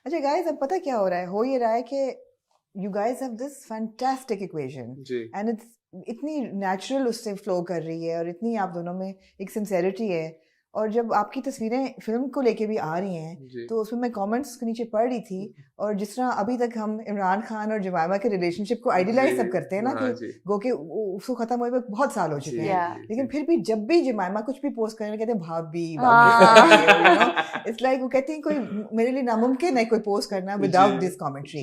अच्छा गाइस, अब पता क्या हो रहा है, हो ये रहा है कि you guys have this fantastic equation and it's इतनी नेचुरल उससे फ्लो कर रही है और इतनी आप दोनों में एक सिंसेरिटी है। और जब आपकी तस्वीरें फिल्म को लेके भी आ रही हैं तो उसमें मैं कमेंट्स के नीचे पढ़ रही थी, और जिस तरह अभी तक हम इमरान खान और जमाइमा के रिलेशनशिप को आइडियलाइज सब करते हैं ना कि गो के उसको खत्म हुए हुए बहुत साल हो चुके हैं, लेकिन फिर भी जब भी जमाइमा कुछ भी पोस्ट करने कहते हैं भाभी इट्स लाइक वो कहती हैं कोई मेरे लिए नामुमकिन है कोई पोस्ट करना विदाउट दिस कमेंट्री।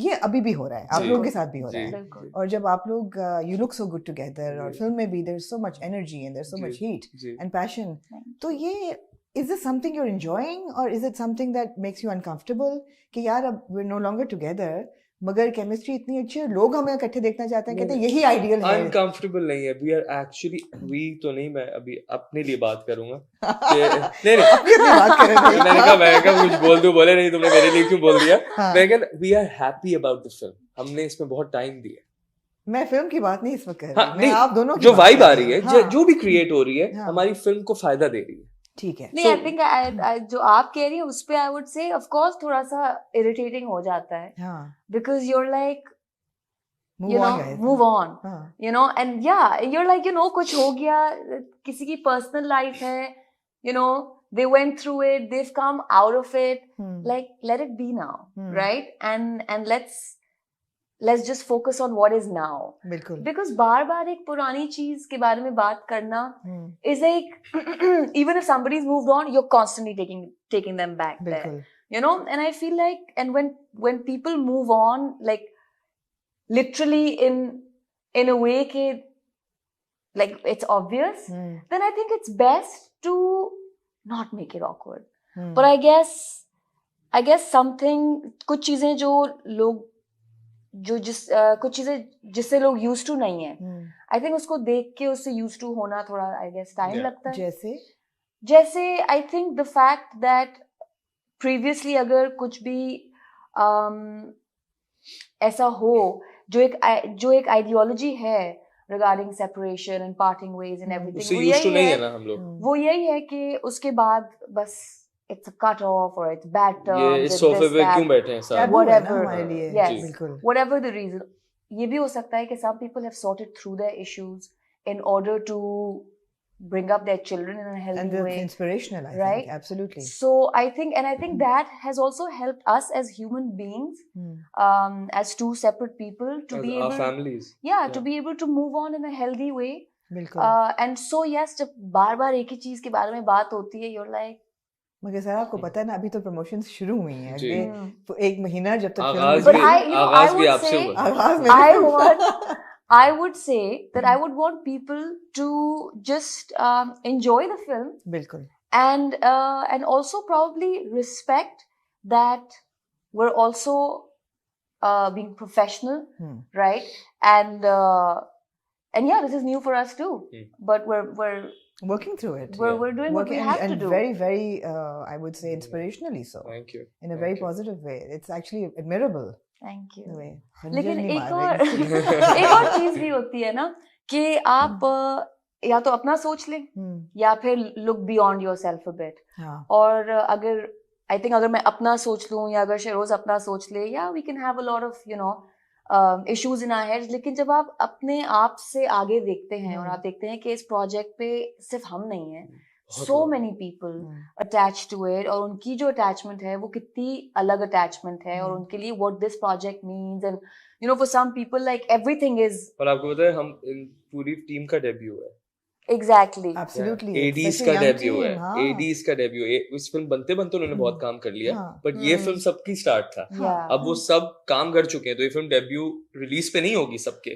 ये अभी भी हो रहा है, आप लोगों के साथ भी हो रहा है। और जब आप लोग you look so good together और फिल्म में भी there is so much energy and there is so much heat and passion, तो ये is this something you're enjoying or is it something that makes you uncomfortable कि यार अब we're no longer together मगर chemistry इतनी अच्छी है, लोग हमें इकट्ठे देखना चाहते हैं, कहते हैं यही आइडियल है। अनकंफर्टेबल नहीं है, we are actually we तो नहीं, मैं अभी अपने लिए बात करूंगा कि नहीं अपनी बात करेंगे। मैंने कहा कुछ बोल दूं, बोले नहीं तुमने मेरे लिए क्यों बोल दिया। मैं कहा we are happy about the film, हमने इसमें बहुत टाइम दिया। मैं फिल्म की बात नहीं इस वक्त कर रही, मैं आप दोनों की जो वाइब आ रही है, जो भी क्रिएट हो रही है, हमारी फिल्म को फायदा दे रही है। ठीक है। नहीं, आई थिंक जो आप कह रही हैं उस पे I would say of course थोड़ा सा इरिटेटिंग हो जाता है, because you are like move on, you know, and yeah, you're like, you know, कुछ हो गया, किसी की personal life है, you know, they went through it, they've come out of it, like let it be now, right? And let's just focus on what is now. बिल्कुल। Because बार-बार एक पुरानी चीज के बारे में बात करना is like even if somebody's moved on, you're constantly taking them back there, you know. And I feel like, and when people move on, like literally in a way ke, like it's obvious, then I think it's best to not make it awkward. But I guess something, कुछ चीजें जो लोग कुछ चीजें जिससे लोग used to नहीं है, I think उसको देख के उससे used to होना थोड़ा I guess time लगता है। जैसे I think the fact that previously अगर कुछ भी ऐसा हो जो एक आइडियोलॉजी है regarding separation and parting ways and everything, उससे used to नहीं है ना हम लोग, वो यही है कि उसके बाद बस it's a cut off or it's bad terms, इस सोफे पे क्यों बैठे हैं साथ, whatever, हमारे लिए, yes, whatever the reason. ये भी हो सकता है कि some people have sorted through their issues in order to bring up their children in a healthy and way. And inspirational, I right? think, absolutely. So I think that has also helped us as human beings, as two separate people, to as be our able, families, to be able to move on in a healthy way. बिल्कुल। And so yes, जब बार-बार एक ही चीज के बारे में बात होती है, you're like, मगर सर आपको पता है ना, अभी तो प्रमोशंस शुरू हुई हैं, अगले एक महीना जब तक आगाज भी आपसे हुआ। I would say that I would want people to just enjoy the film, बिल्कुल, and also probably respect that we're also being professional, right? And yeah, this is new for us too, but we're working through it. We're doing what we have to do. And very I would say inspirationally so. Thank you. In a very positive way. It's actually admirable. Thank you. लेकिन एक और चीज भी होती है ना कि आप या तो अपना सोच लें या फिर look beyond yourself a bit. और अगर I think अगर मैं अपना सोच लूं या अगर शेरोज अपना सोच ले, yeah, we can have a lot of, you know, issues in our heads. लेकिन जब आप अपने आप से आगे देखते हैं और आप देखते हैं कि इस प्रोजेक्ट पे सिर्फ हम नहीं हैं, so many people attached to it, और उनकी जो attachment है वो कितनी अलग attachment है, और उनके लिए what this project means, and you know, for some people like everything is. पर आपको पता है हम पूरी टीम का डेब्यू है। Exactly. Absolutely. ADs का डेब्यू है, ADs का डेब्यू है। इस फिल्म बनते उन्होंने बहुत काम कर लिया, बट ये फिल्म सबकी स्टार्ट था। अब वो सब काम कर चुके हैं, तो ये फिल्म डेब्यू रिलीज पे नहीं होगी सबके,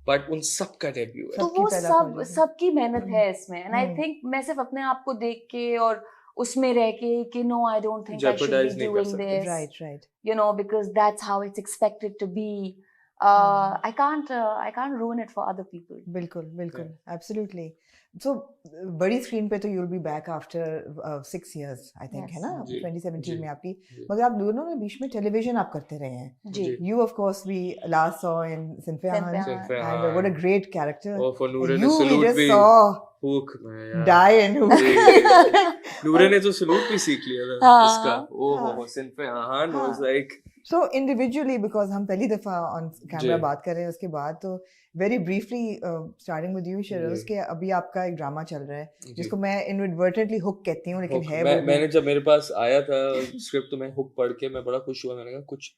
बट उन सब का डेब्यू है। तो वो सबकी मेहनत है इसमें, एंड आई थिंक मैं सिर्फ अपने आप को देख के और उसमें रह के कि no, I don't think I should be doing this, right, you know, because that's how it's expected to be. I can't ruin it for other people. बिल्कुल, absolutely. So बड़ी स्क्रीन पे तो you'll be back after 6 years, I think, है ना, 2017 में आपकी, मगर आप दोनों में बीच में टेलीविजन आप करते रहे हैं। You of course we last saw in Sinfihan, and what a great character. Oh, for Noor, you we just saw hook में यार die and hook. नूरे ने तो सलूट भी सीख लिया था हाँ, इसका ओहो सिंफे हान was like So individually, because हम पहली दफा on camera जी। बात कर रहे हैं उसके बाद तो very briefly starting with you Shiraz जी। के अभी आपका एक ड्रामा चल रहा है जी। जिसको मैं inadvertently hook कहती हूँ लेकिन हुक है वो मैंने जब मेरे पास आया था स्क्रिप्ट तो मैं हुक पढ़ के मैं बड़ा खुश हुआ मैंने कहा कुछ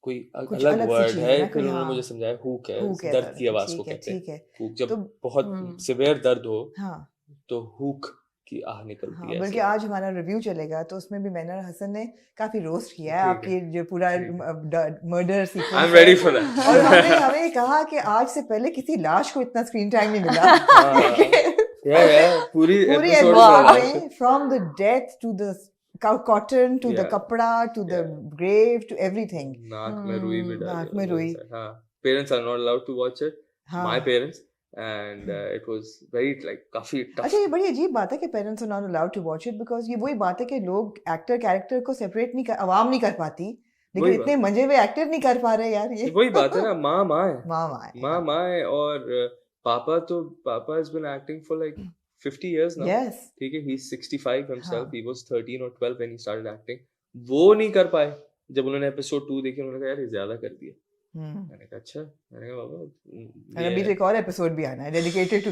कोई कुछ अलग अलग सी वर्ड चीज़ है है ना, फिर कोई, उन्होंने हाँ। मुझे समझाया हुक है Hook है दर्द की आवाज को ठीक है कहते हैं ठीक है हुक जब तो बहुत सिवियर दर्द हो हाँ तो हुक की आह निकलती हाँ है बल्कि ऐसे। आज हमारा रिव्यू चलेगा तो उसमें भी मैंने और हसन ने काफी रोस्ट किया है ठीक है, आपकी जो पूरा murder I sequence am ready for that और हमने हमें कहा कि आज से पहले किसी लाश को इतना स्क्रीन टाइम नहीं मिला या पूरी पूरी एपिसोड episode में from the death to the cotton to the Yeah. कपड़ा to the grave to everything नाक में रुई भी डाली नाक में रुई। हाँ parents are not allowed to watch it हाँ my parents and it was very like काफी टफ अच्छा ये बड़ी अजीब बात है कि parents are not allowed to watch it because ये वही बात है कि लोग एक्टर कैरेक्टर को सेपरेट नहीं कर आवाम नहीं कर पाती लेकिन वही इतने मजे हुए एक्टर नहीं कर पा रहे यार ये वही बात है ना माँ है माँ माँ माँ है और पापा has been acting for like 50 years now yes ठीक है he's 65 himself हाँ। he was 13 or 12 when he started acting वो नहीं कर पाए जब उन्होंने एपिसोड 2 देखी उन्होंने कहा यार ये ज्यादा कर दिया मैंने कहा अच्छा मैंने कहा बाबा अभी तो एक और एपिसोड भी आना है डेडिकेटेड टू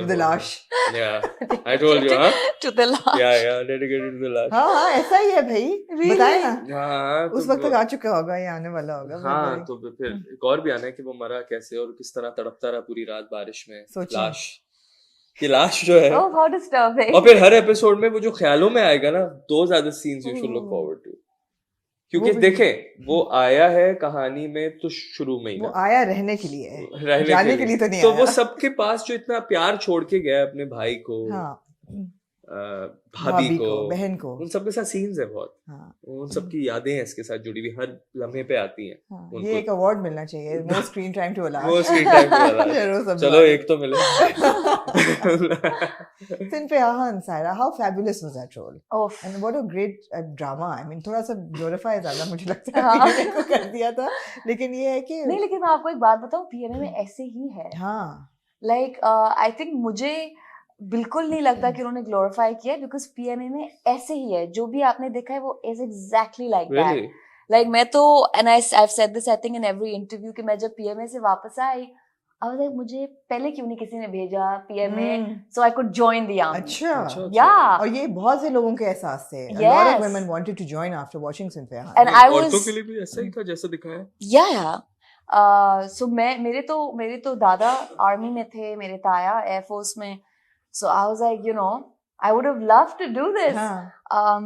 द लाश yeah I told you huh to the last. yeah dedicated to the lash हाँ ऐसा ही है भाई Really? बताए ना हाँ उस वक्त तक आ चुका होगा या आने वाला होगा हाँ तो फिर एक और भी आना है कि वो मरा कैसे और किस तरह तड़पता रहा पूरी रात बारिश में सोचिए। लाश ये लाश जो है Oh, how disturbing. और फिर हर एपिसोड में वो जो ख्यालों में आएगा ना those are the scenes you should look forward to क्योंकि भी- देखें वो आया है कहानी में तो शुरू में ही वो ना आया रहने के लिए है रहने जाने के लिए तो नहीं तो आया वो सबके पास जो इतना प्यार छोड़ के गया है अपने भाई को हाँ भाभी को बहन को उन सबके साथ सीन्स है बहुत हाँ उन सबकी यादें हैं इसके साथ जुड़ी हुई हर लम्हे पे आती हैं हाँ, उनको- ये एक अवार्ड मिलना चाहिए more screen time to alarm वो स्क्रीन टाइम पे वाला चलो एक तो मिले Sin पे Saira, how fabulous was that role? Oh, And what a great drama. I mean, थोड़ा सा glorify ज़्यादा मुझे लगता है हाँ। PMA को कर दिया था लेकिन ये है कि नहीं लेकिन मैं आपको एक बात बताऊं पीएमए में ऐसे ही है हाँ लाइक आई थिंक मुझे बिल्कुल नहीं लगता कि उन्होंने ग्लोरीफाई किया बिकॉज पीएमए में ऐसे ही है जो भी आपने देखा है वो is exactly like really that like मैं तो and I have said this I think in every interview कि मैं जब पीएमए से वापस आई आई वाज लाइक मुझे पहले क्यों नहीं किसी ने भेजा PMA so I could join the army अच्छा या और ये बहुत से लोगों के एहसास थे a lot Yes. of women wanted to join after watching Sin पे एंड आई औरतों वाज के लिए भी ऐसा ही था जैसा दिखाया है या सो मेरे तो दादा आर्मी में थे मेरे ताया एयरफोर्स में so I was like you know I would have loved to do this हाँ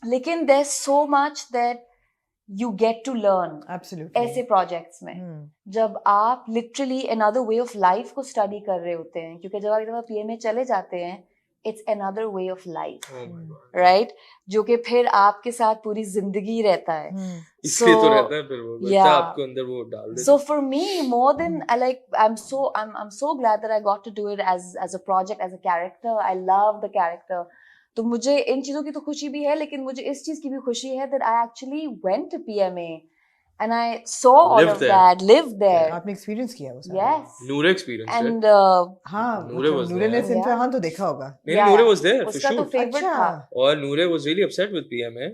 लेकिन there is so much that you get to learn absolutely ऐसे प्रोजेक्ट्स में जब आप literally another way of life को स्टडी कर रहे होते हैं क्योंकि जब आप एक दफा पीएमए चले जाते हैं it's another way of life Oh my God. Right जो कि फिर आपके साथ पूरी जिंदगी रहता है इसलिए तो So, रहता है फिर वो बच्चा yeah. आपको अंदर वो डाल देता So for me, more than I like, I'm so glad that I got to do it as a project, as a character. I love the character. तो मुझे इन चीजों की तो खुशी भी है लेकिन मुझे इस चीज की भी खुशी है that I actually went to PMA and I saw all Lived of there. that, lived there. आपने एक्सपीरियंस किया वो सारा Yes. नूरे एक्सपीरियंस है And हाँ नूरे was नूरे ने there. सिन पे Yeah. हाँ तो देखा होगा नहीं Yeah. Noore was there for उसका तो sure favorite अच्छा था. और नूरे was really upset with PMA